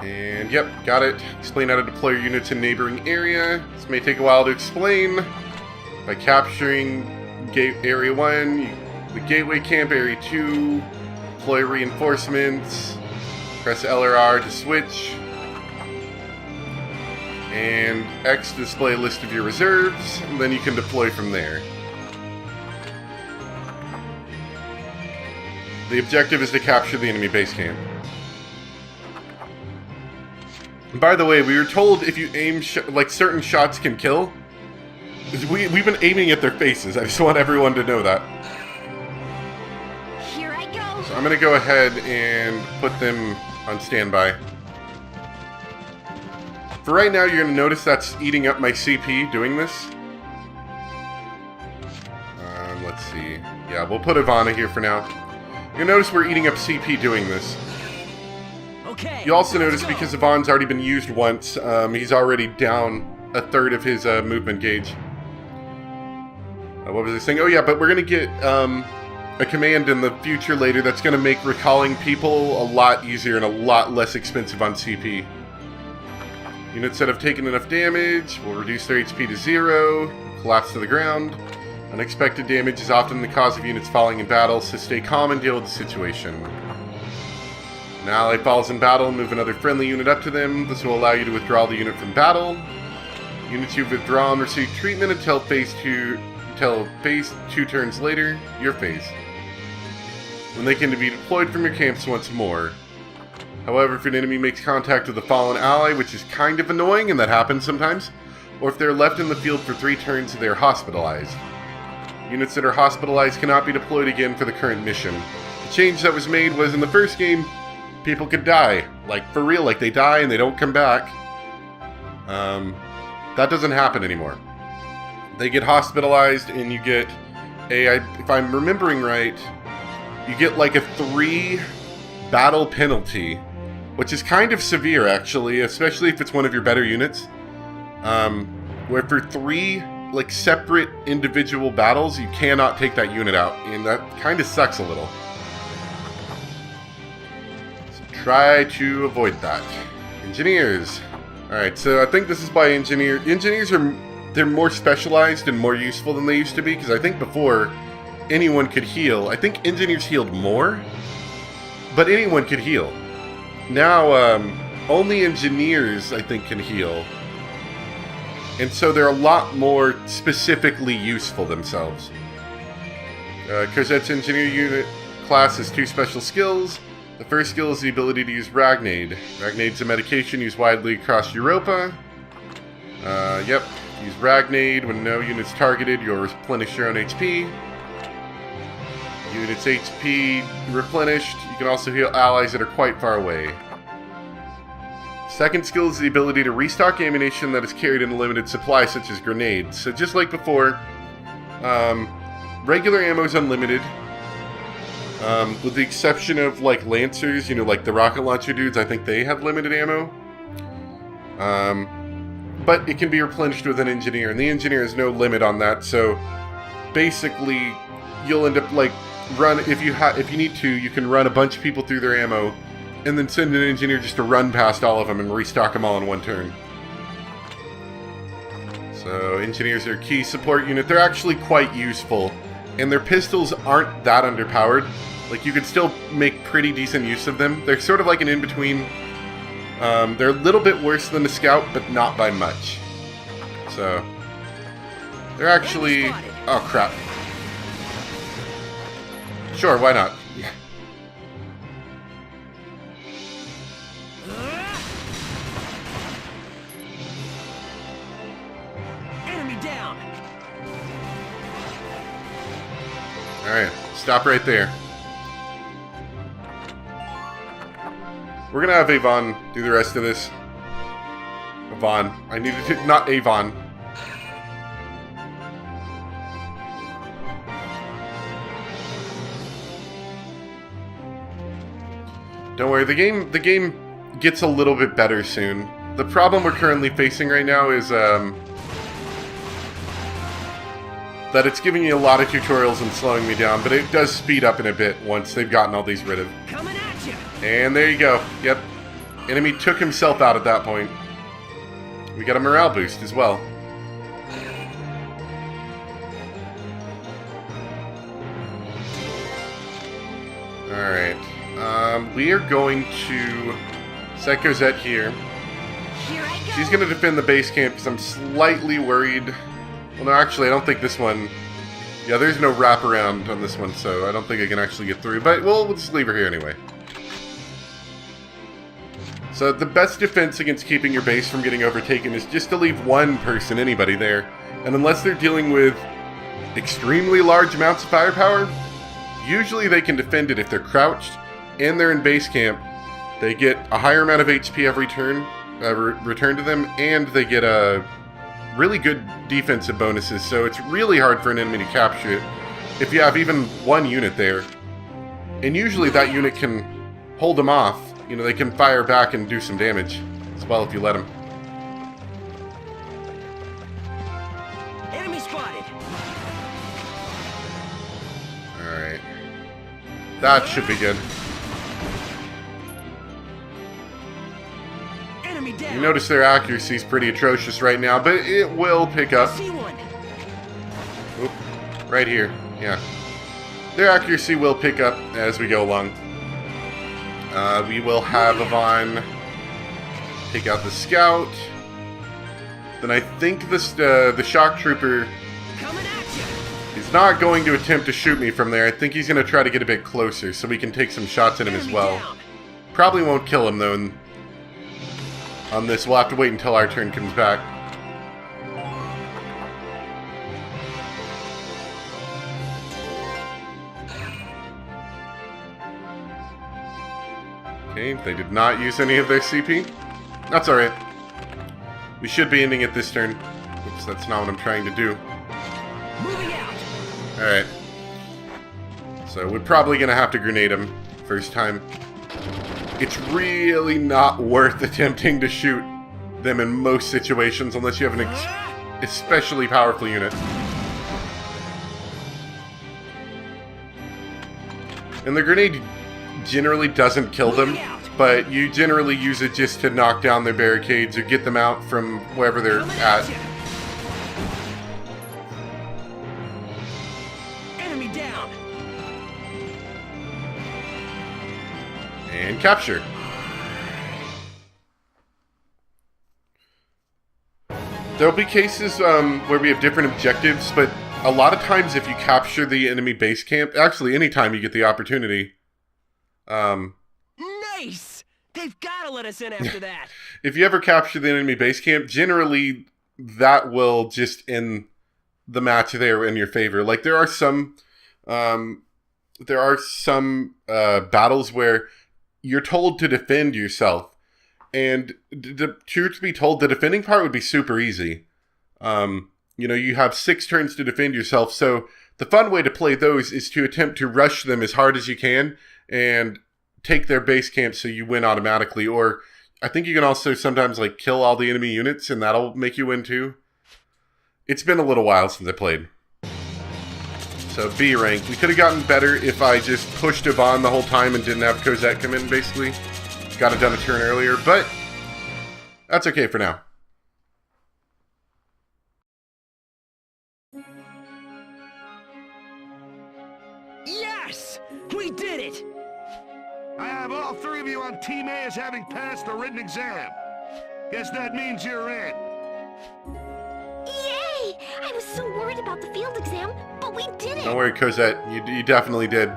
And yep, got it. Explain how to deploy your units in neighboring area. This may take a while to explain. By capturing Area 1, the Gateway Camp Area 2, deploy reinforcements, press L or R to switch, and X to display a list of your reserves, and then you can deploy from there. The objective is to capture the enemy base camp. And by the way, we were told if you aim, like certain shots can kill. We've been aiming at their faces. I just want everyone to know that. Here I go. So I'm going to go ahead and put them on standby. For right now, you're going to notice that's eating up my CP doing this. Let's see. Yeah, we'll put Ivana here for now. You'll notice we're eating up CP doing this. Okay. You also notice because Yvonne's already been used once, he's already down a third of his movement gauge. What was I saying? Oh yeah, but we're going to get a command in the future later that's going to make recalling people a lot easier and a lot less expensive on CP. Units that have taken enough damage will reduce their HP to 0, collapse to the ground. Unexpected damage is often the cause of units falling in battle, so stay calm and deal with the situation. An ally falls in battle, move another friendly unit up to them. This will allow you to withdraw the unit from battle. Units you've withdrawn receive treatment until phase 2 turns later, your phase, when they can be deployed from your camps once more. However, if an enemy makes contact with a fallen ally, which is kind of annoying, and that happens sometimes, or if they're left in the field for 3 turns, they're hospitalized. Units that are hospitalized cannot be deployed again for the current mission. The change that was made was in the first game, people could die. Like, for real, like they die and they don't come back. That doesn't happen anymore. They get hospitalized and you get if I'm remembering right, you get like a 3 battle penalty, which is kind of severe actually, especially if it's one of your better units. Where for 3 like separate individual battles, you cannot take that unit out, and that kind of sucks a little. So try to avoid that. Engineers. Alright, so I think this is by engineer. Engineers they're more specialized and more useful than they used to be, because I think before anyone could heal. I think engineers healed more, but anyone could heal. Now, only engineers, I think, can heal. And so they're a lot more specifically useful themselves. Cosette's engineer unit class has 2 special skills. The first skill is the ability to use Ragnade. Ragnade's a medication used widely across Europa. Yep. Use Ragnade. When no unit's targeted, you'll replenish your own HP. Unit's HP replenished. You can also heal allies that are quite far away. Second skill is the ability to restock ammunition that is carried in a limited supply, such as grenades. So just like before, regular ammo is unlimited. With the exception of like Lancers, you know, like the rocket launcher dudes, I think they have limited ammo. But it can be replenished with an engineer, and the engineer has no limit on that. So basically, you'll end up like if you need to, you can run a bunch of people through their ammo, and then send an engineer just to run past all of them and restock them all in one turn. So engineers are a key support unit. They're actually quite useful, and their pistols aren't that underpowered. Like, you could still make pretty decent use of them. They're sort of like an in-between. They're a little bit worse than the Scout, but not by much. So, they're actually... Oh, crap. Sure, why not? Enemy down. Alright, stop right there. We're gonna have Avon do the rest of this. Avon. I needed to... Not Avon. Don't worry, the game gets a little bit better soon. The problem we're currently facing right now is that it's giving you a lot of tutorials and slowing me down, but it does speed up in a bit once they've gotten all these rid of. Coming at you. And there you go. Yep. Enemy took himself out at that point. We got a morale boost as well. Alright. We are going to set Cosette here. Here I go. She's going to defend the base camp because I'm slightly worried. Well, no, actually, I don't think this one... Yeah, there's no wraparound on this one, so I don't think I can actually get through. But we'll just leave her here anyway. So the best defense against keeping your base from getting overtaken is just to leave one person, anybody, there. And unless they're dealing with extremely large amounts of firepower, usually they can defend it if they're crouched and they're in base camp. They get a higher amount of HP every turn, return to them, and they get a really good defensive bonuses, so it's really hard for an enemy to capture it if you have even one unit there. And usually that unit can hold them off. You know, they can fire back and do some damage as well if you let them. Enemy spotted. Alright. That should be good. Enemy down. You notice their accuracy is pretty atrocious right now, but it will pick up. See one. Oop, right here, yeah. Their accuracy will pick up as we go along. We will have Yvonne take out the scout. Then I think the shock trooper Coming at you. is not going to attempt to shoot me from there. I think he's going to try to get a bit closer so we can take some shots at him as Enemy well. down. Probably won't kill him though. On this, we'll have to wait until our turn comes back. Okay, they did not use any of their CP. That's alright. We should be ending it this turn. Oops, that's not what I'm trying to do. Moving out. Alright. So we're probably going to have to grenade him first time. It's really not worth attempting to shoot them in most situations unless you have an especially powerful unit. And the grenade generally doesn't kill them, but you generally use it just to knock down their barricades or get them out from wherever they're Coming at. you. Enemy down. And capture. There'll be cases where we have different objectives, but a lot of times if you capture the enemy base camp, actually anytime you get the opportunity, Nice. They've got to let us in after that. if you ever capture the enemy base camp, generally that will just end the match there in your favor. Like there are some battles where you're told to defend yourself, and truth to be told, the defending part would be super easy. You know, you have 6 turns to defend yourself, so the fun way to play those is to attempt to rush them as hard as you can and take their base camp so you win automatically. Or I think you can also sometimes like kill all the enemy units and that'll make you win too. It's been a little while since I played. So B rank. We could have gotten better if I just pushed Yvonne the whole time and didn't have Cosette come in, basically. Got it done a turn earlier, but that's okay for now. Yes! We did it! I have all 3 of you on Team A as having passed the written exam. Guess that means you're in. Yay! I was so worried about the field exam, but we did it. Don't worry, Cosette. You definitely did.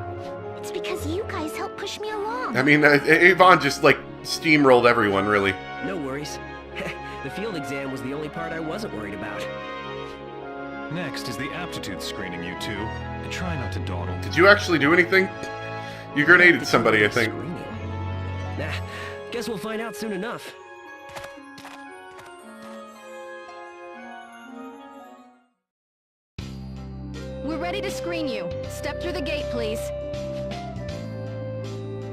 It's because you guys helped push me along. I mean, Yvonne just, like, steamrolled everyone, really. No worries. The field exam was the only part I wasn't worried about. Next is the aptitude screening, you two. And try not to dawdle. Did you actually do anything? You grenaded somebody, I think. Screening. Nah, guess we'll find out soon enough. We're ready to screen you. Step through the gate, please.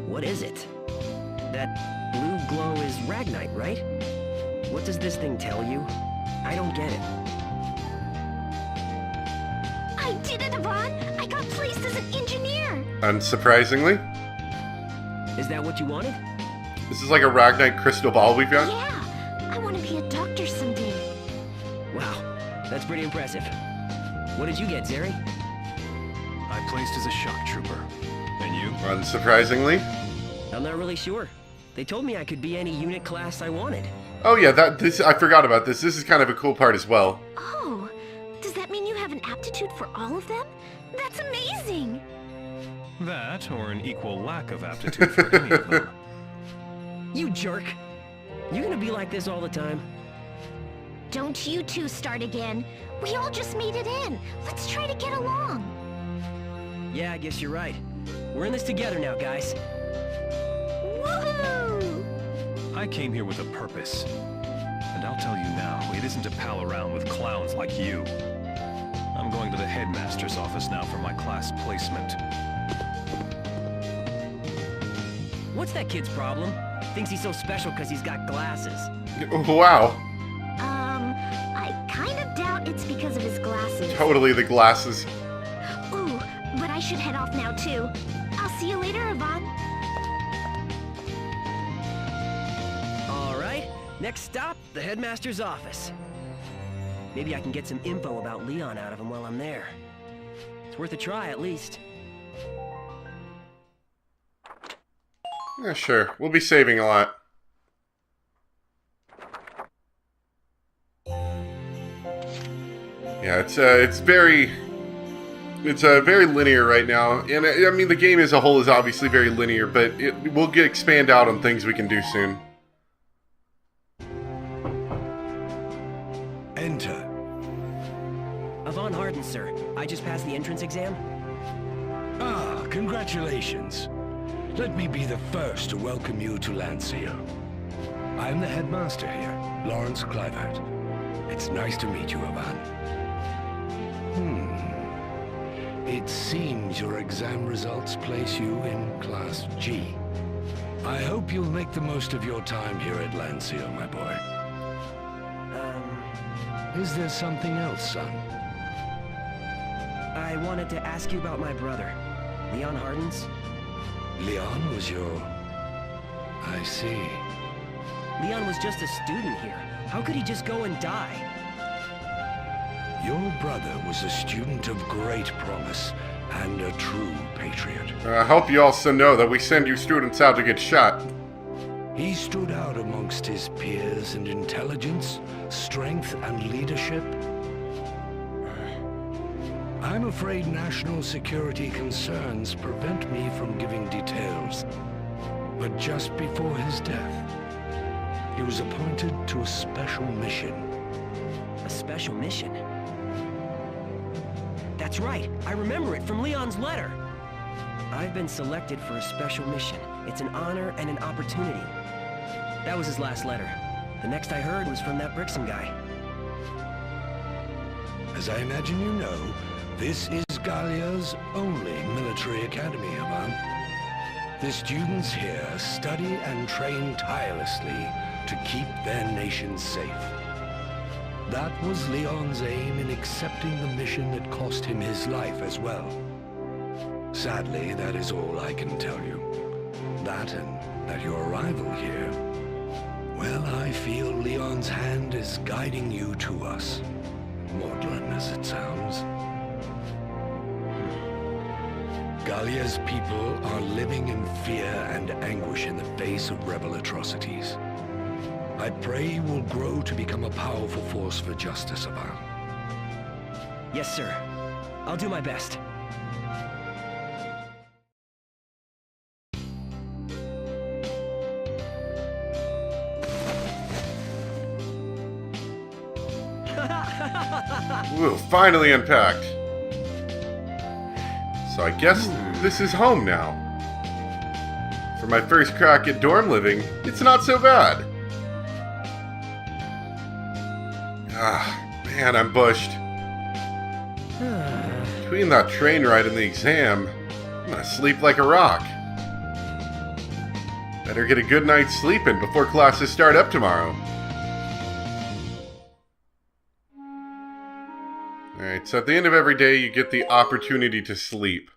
What is it? That blue glow is Ragnite, right? What does this thing tell you? I don't get it. I did it, Yvonne! I got placed as an engineer! Unsurprisingly. Is that what you wanted? This is like a Ragnite crystal ball we've got? Yeah, I want to be a doctor someday. Wow, that's pretty impressive. What did you get, Zeri? I placed as a shock trooper. And you? Unsurprisingly. I'm not really sure. They told me I could be any unit class I wanted. Oh yeah, I forgot about this. This is kind of a cool part as well. Oh, does that mean you have an aptitude for all of them? That's amazing! That, or an equal lack of aptitude for any of them. You jerk! You gonna be like this all the time? Don't you two start again. We all just made it in. Let's try to get along. Yeah, I guess you're right. We're in this together now, guys. Woohoo! I came here with a purpose. And I'll tell you now, it isn't to pal around with clowns like you. I'm going to the headmaster's office now for my class placement. What's that kid's problem? Thinks he's so special because he's got glasses. Wow. I kind of doubt it's because of his glasses. Totally the glasses. Ooh, but I should head off now too. I'll see you later, Yvonne. Alright, next stop, the headmaster's office. Maybe I can get some info about Leon out of him while I'm there. It's worth a try, at least. Yeah, sure. We'll be saving a lot. Yeah, it's very linear right now, and I mean the game as a whole is obviously very linear, but we'll expand out on things we can do soon. Enter. Yvonne Harden, sir. I just passed the entrance exam. Ah, congratulations. Let me be the first to welcome you to Lancia. I'm the headmaster here, Lawrence Clivert. It's nice to meet you, Yvonne. It seems your exam results place you in Class G. I hope you'll make the most of your time here at Lancia, my boy. Is there something else, son? I wanted to ask you about my brother, Leon Hardens. Leon was your... I see. Leon was just a student here. How could he just go and die? Your brother was a student of great promise and a true patriot. I hope you also know that we send you students out to get shot. He stood out amongst his peers in intelligence, strength, and leadership. I'm afraid national security concerns prevent me from giving details. But just before his death, he was appointed to a special mission. A special mission? That's right. I remember it from Leon's letter. I've been selected for a special mission. It's an honor and an opportunity. That was his last letter. The next I heard was from that Brixham guy. As I imagine you know, this is Gallia's only military academy, Yvonne. The students here study and train tirelessly to keep their nation safe. That was Leon's aim in accepting the mission that cost him his life as well. Sadly, that is all I can tell you. That and that your arrival here... Well, I feel Leon's hand is guiding you to us. Maudlin as it sounds. Gallia's people are living in fear and anguish in the face of rebel atrocities. I pray you will grow to become a powerful force for justice, Yvonne. Yes, sir. I'll do my best. Ooh, finally unpacked. So I guess this is home now. For my first crack at dorm living, it's not so bad. Ah, man, I'm bushed. Between that train ride and the exam, I'm gonna sleep like a rock. Better get a good night's sleep in before classes start up tomorrow. Alright, so at the end of every day, you get the opportunity to sleep.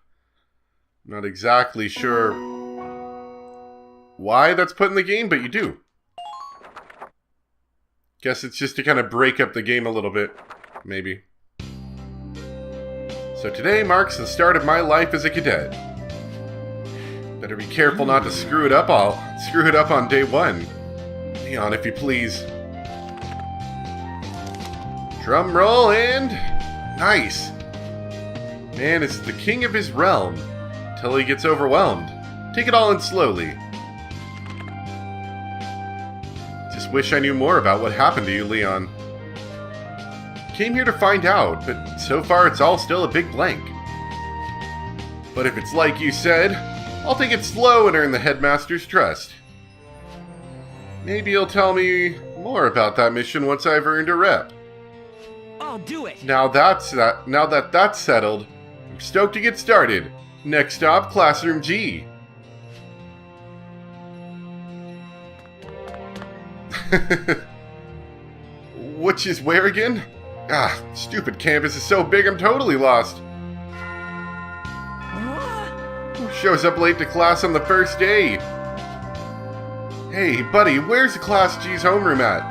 I'm not exactly sure why that's put in the game, but you do. Guess it's just to kind of break up the game a little bit, maybe. So today marks the start of my life as a cadet. Better be careful not to screw it up. I'll screw it up on day one. Leon, if you please. Drum roll and... nice! Man is the king of his realm. Until he gets overwhelmed. Take it all in slowly. Just wish I knew more about what happened to you, Leon. Came here to find out, but so far it's all still a big blank. But if it's like you said, I'll take it slow and earn the headmaster's trust. Maybe you'll tell me more about that mission once I've earned a rep. I'll do it! Now that that's settled, I'm stoked to get started. Next stop, Classroom G. Which is where again? Ah, stupid campus is so big I'm totally lost. Who shows up late to class on the first day? Hey, buddy, where's Class G's homeroom at?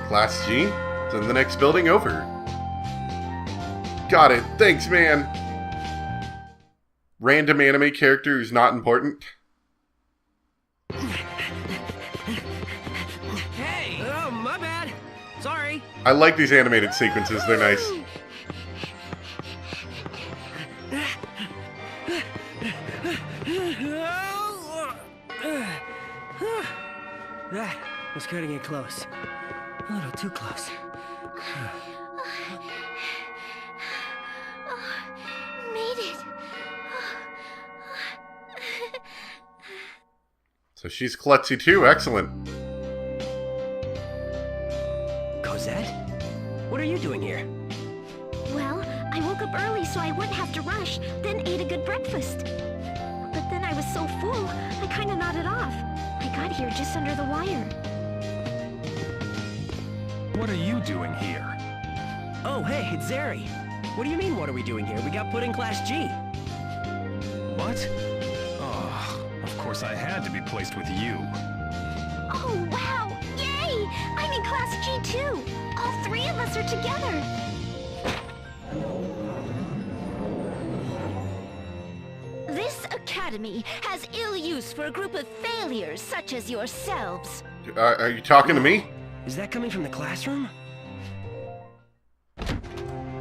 Class G? It's in the next building over. Got it. Thanks, man. Random anime character who's not important. Hey! Oh, my bad. Sorry. I like these animated sequences. They're nice. That was cutting it close. A little too close. Made it. So she's klutzy too. Excellent. Cosette? What are you doing here? Well, I woke up early so I wouldn't have to rush, then ate a good breakfast. But then I was so full, I kind of nodded off. I got here just under the wire. What are you doing here? Oh, hey, it's Zeri. What do you mean, what are we doing here? We got put in Class G. What? Oh, of course I had to be placed with you. Oh, wow! Yay! I'm in Class G too! All three of us are together! This academy has ill use for a group of failures such as yourselves. Are you talking to me? Is that coming from the classroom?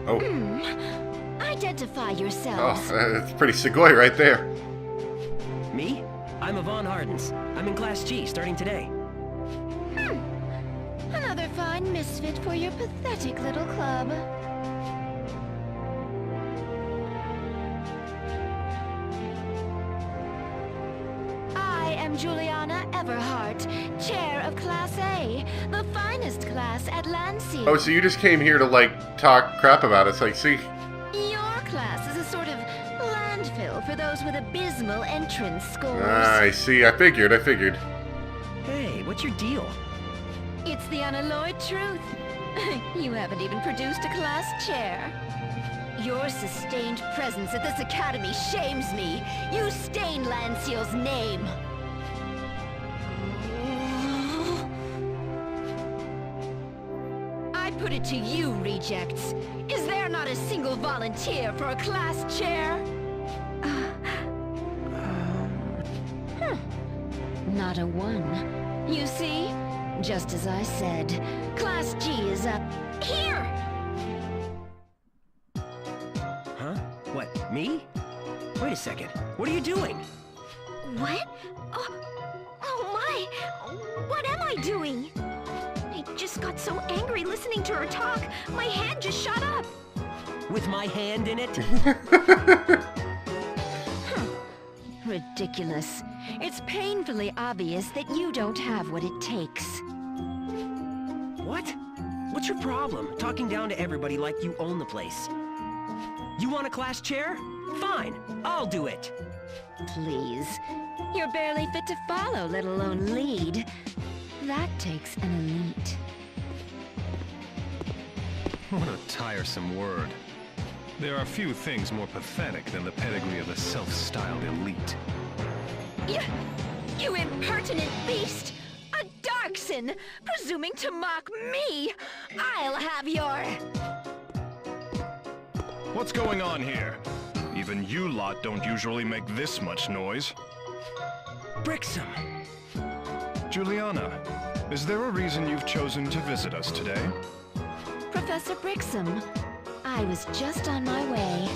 Oh. Identify Oh, yourselves. that's pretty sugoi right there. Me? I'm Yvonne Hardens. I'm in Class G, starting today. Another fine misfit for your pathetic little club. I am Juliana Everhart, chair of Class A, the finest class at Lansing. Oh, so you just came here to, like, talk crap about us. Like, see? Your class is a sort of landfill for those with abysmal entrance scores. I see. I figured. Hey, what's your deal? It's the unalloyed truth. You haven't even produced a class chair. Your sustained presence at this academy shames me. You stain Lanciel's name. I put it to you, rejects. Is there not a single volunteer for a class chair? Not a one. You see? Just as I said, Class G is up here! Huh? What, me? Wait a second. What are you doing? What? Oh my! What am I doing? I just got so angry listening to her talk, my hand just shot up. With my hand in it? Ridiculous. It's painfully obvious that you don't have what it takes. What? What's your problem? Talking down to everybody like you own the place. You want a class chair? Fine, I'll do it. Please. You're barely fit to follow, let alone lead. That takes an elite. What a tiresome word. There are few things more pathetic than the pedigree of the self-styled elite. You impertinent beast! A Darkson! Presuming to mock me! I'll have your... What's going on here? Even you lot don't usually make this much noise. Brixham! Juliana, is there a reason you've chosen to visit us today? Professor Brixham, I was just on my way.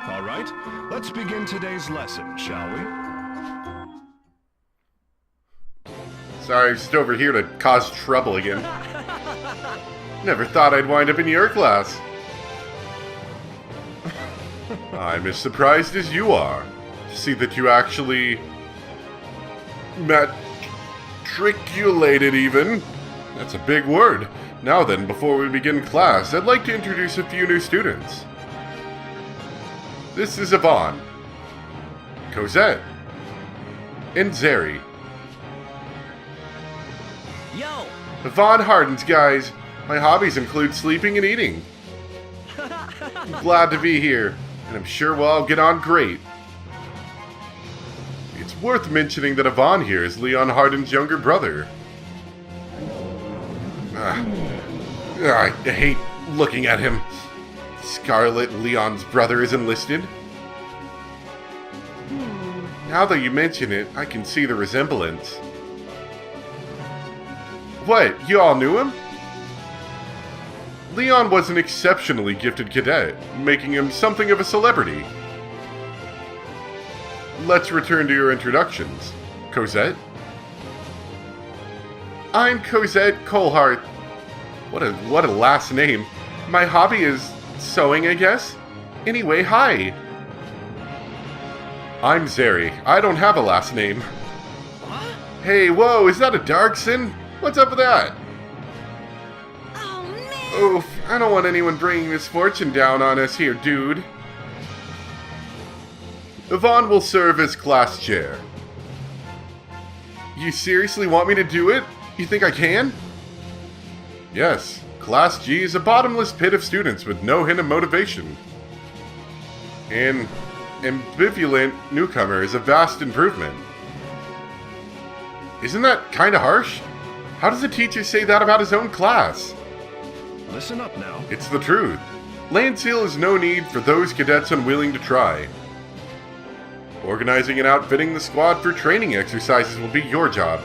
All right, let's begin today's lesson, shall we? Sorry, just over here to cause trouble again. Never thought I'd wind up in your class. I'm as surprised as you are to see that you actually matriculated even. That's a big word. Now then, before we begin class, I'd like to introduce a few new students. This is Yvonne, Cosette, and Zeri. Yo! Yvonne hardens, guys. My hobbies include sleeping and eating. I'm glad to be here, and I'm sure we'll all get on great. It's worth mentioning that Yvonne here is Leon Hardin's younger brother. I hate looking at him. Scarlet, Leon's brother, is enlisted. Now that you mention it, I can see the resemblance. What, you all knew him? Leon was an exceptionally gifted cadet, making him something of a celebrity. Let's return to your introductions. Cosette? I'm Cosette Colehart. What a last name. My hobby is sewing, I guess? Anyway, hi. I'm Zeri. I don't have a last name. What? Hey, whoa, is that a Darkson? What's up with that? Oh, man! Oof, I don't want anyone bringing misfortune down on us here, dude. Yvonne will serve as class chair. You seriously want me to do it? You think I can? Yes, Class G is a bottomless pit of students with no hint of motivation. An ambivalent newcomer is a vast improvement. Isn't that kinda harsh? How does a teacher say that about his own class? Listen up now. It's the truth. Landseal is no need for those cadets unwilling to try. Organizing and outfitting the squad for training exercises will be your job.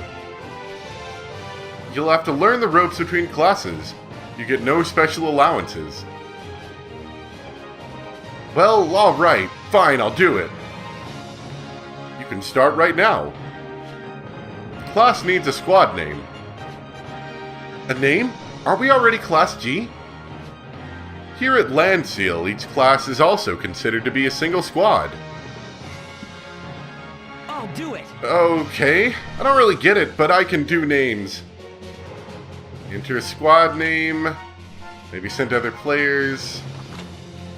You'll have to learn the ropes between classes. You get no special allowances. Well, alright. Fine, I'll do it. You can start right now. The class needs a squad name. A name? Are we already Class G? Here at Landseal, each class is also considered to be a single squad. I'll do it! Okay, I don't really get it, but I can do names. Enter a squad name, maybe send to other players.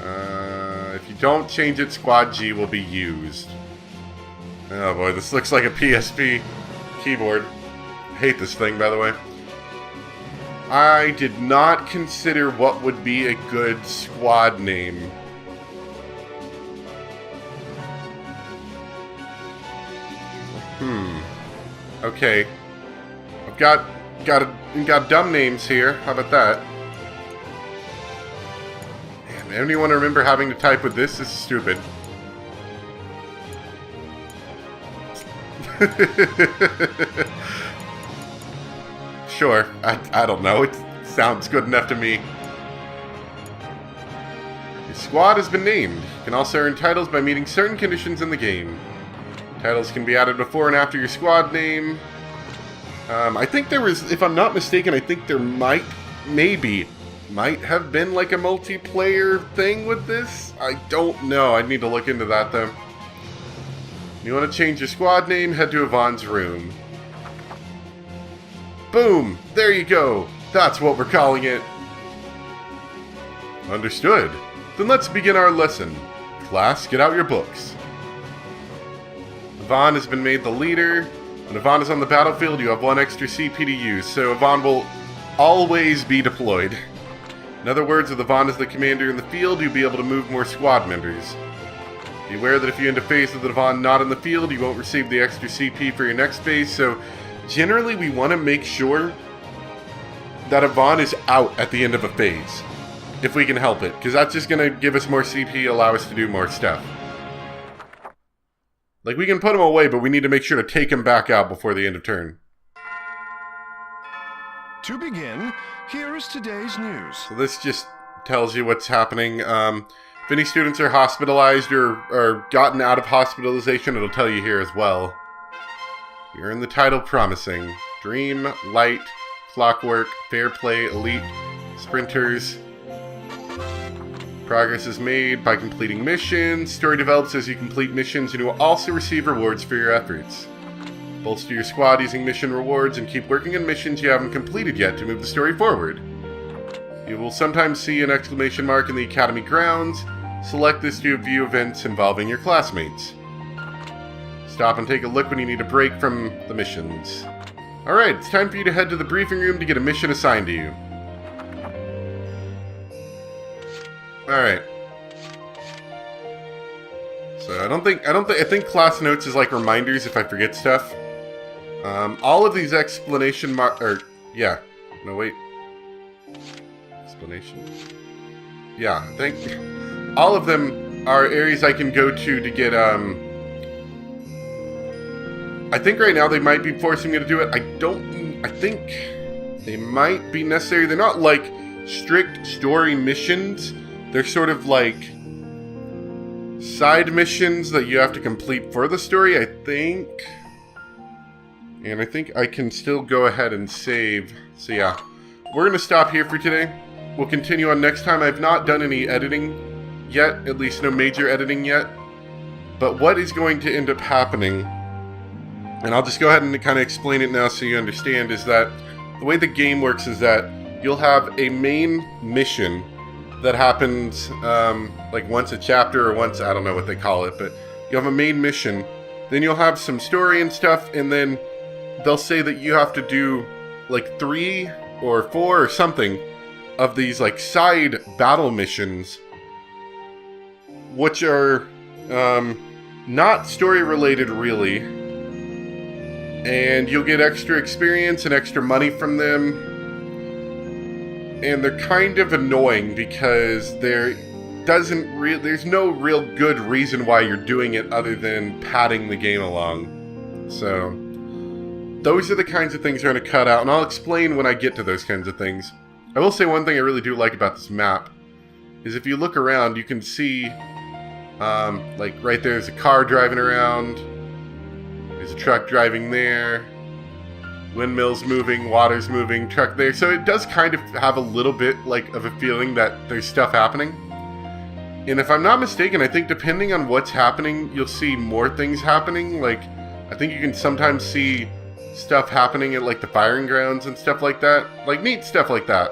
If you don't change it, Squad G will be used. Oh boy, this looks like a PSP keyboard. I hate this thing, by the way. I did not consider what would be a good squad name. Okay. I've got dumb names here. How about that? Man, anyone remember having to type with this? This is stupid. Sure. I don't know. It sounds good enough to me. Your squad has been named. You can also earn titles by meeting certain conditions in the game. Titles can be added before and after your squad name. I think there was, if I'm not mistaken, I think there might have been like a multiplayer thing with this. I don't know. I need to look into that though. You want to change your squad name? Head to Yvonne's room. Boom! There you go. That's what we're calling it. Understood. Then let's begin our lesson. Class, get out your books. Yvonne has been made the leader. When Yvonne is on the battlefield, you have 1 extra CP to use, so Yvonne will always be deployed. In other words, if Yvonne is the commander in the field, you'll be able to move more squad members. Be aware that if you end a phase with the Devon not in the field, you won't receive the extra CP for your next phase, so generally we want to make sure that Devon is out at the end of a phase, if we can help it, because that's just going to give us more CP, allow us to do more stuff. Like, we can put him away, but we need to make sure to take him back out before the end of turn. To begin, here is today's news. So this just tells you what's happening. If any students are hospitalized or gotten out of hospitalization, it'll tell you here as well. You're in the title Promising. Dream, Light, Clockwork, Fair Play, Elite, Sprinters. Progress is made by completing missions. Story develops as you complete missions, and you will also receive rewards for your efforts. Bolster your squad using mission rewards and keep working on missions you haven't completed yet to move the story forward. You will sometimes see an exclamation mark in the Academy grounds. Select this to view events involving your classmates. Stop and take a look when you need a break from the missions. Alright, it's time for you to head to the briefing room to get a mission assigned to you. Alright. So I think class notes is like reminders if I forget stuff. All of these explanation yeah. No, wait. Explanation. Yeah, I think all of them are areas I can go to get, I think right now they might be forcing me to do it. I think they might be necessary. They're not like strict story missions. They're sort of like side missions that you have to complete for the story, I think. And I think I can still go ahead and save. So yeah, we're going to stop here for today. We'll continue on next time. I've not done any editing yet, at least no major editing yet. But what is going to end up happening, and I'll just go ahead and kind of explain it now so you understand, is that the way the game works is that you'll have a main mission that happens like once a chapter or once, I don't know what they call it, but you'll have a main mission. Then you'll have some story and stuff, and then they'll say that you have to do like 3 or 4 or something of these like side battle missions, which are not story related really, and you'll get extra experience and extra money from them, and they're kind of annoying because there's no real good reason why you're doing it other than padding the game along. So those are the kinds of things we're going to cut out, and I'll explain when I get to those kinds of things. I will say one thing I really do like about this map is if you look around, you can see, like right there's a car driving around, there's a truck driving there, windmills moving, water's moving, truck there. So it does kind of have a little bit like of a feeling that there's stuff happening. And if I'm not mistaken, I think depending on what's happening, you'll see more things happening. Like, I think you can sometimes see stuff happening at like the firing grounds and stuff like that. Like neat stuff like that.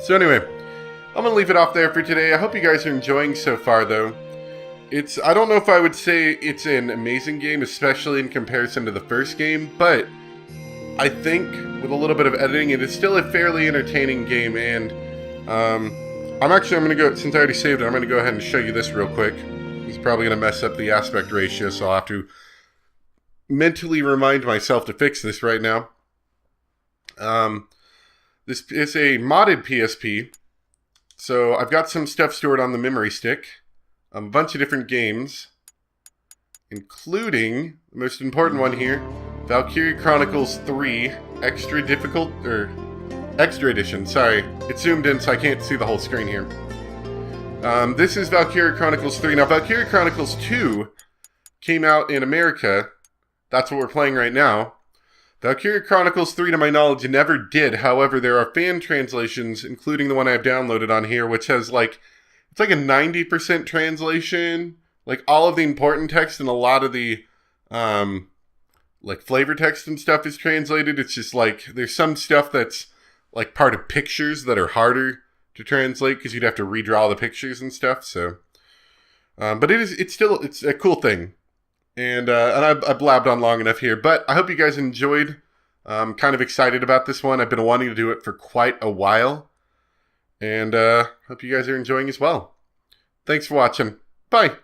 So anyway, I'm going to leave it off there for today. I hope you guys are enjoying so far though. I don't know if I would say it's an amazing game, especially in comparison to the first game, but I think with a little bit of editing, it is still a fairly entertaining game, and I'm going to go, since I already saved it, I'm going to go ahead and show you this real quick. It's probably going to mess up the aspect ratio, so I'll have to mentally remind myself to fix this right now. This is a modded PSP, so I've got some stuff stored on the memory stick, a bunch of different games, including the most important one here, Valkyria Chronicles 3 Extra Edition. Sorry, it's zoomed in so I can't see the whole screen here. This is Valkyria Chronicles 3. Now, Valkyria Chronicles 2 came out in America. That's what we're playing right now. Valkyria Chronicles 3, to my knowledge, never did. However, there are fan translations, including the one I've downloaded on here, which has like, it's like a 90% translation. Like all of the important text and a lot of the like flavor text and stuff is translated. It's just like, there's some stuff that's like part of pictures that are harder to translate because you'd have to redraw the pictures and stuff. So, but it's a cool thing. And I blabbed on long enough here, but I hope you guys enjoyed. I'm kind of excited about this one. I've been wanting to do it for quite a while. And hope you guys are enjoying as well. Thanks for watching. Bye.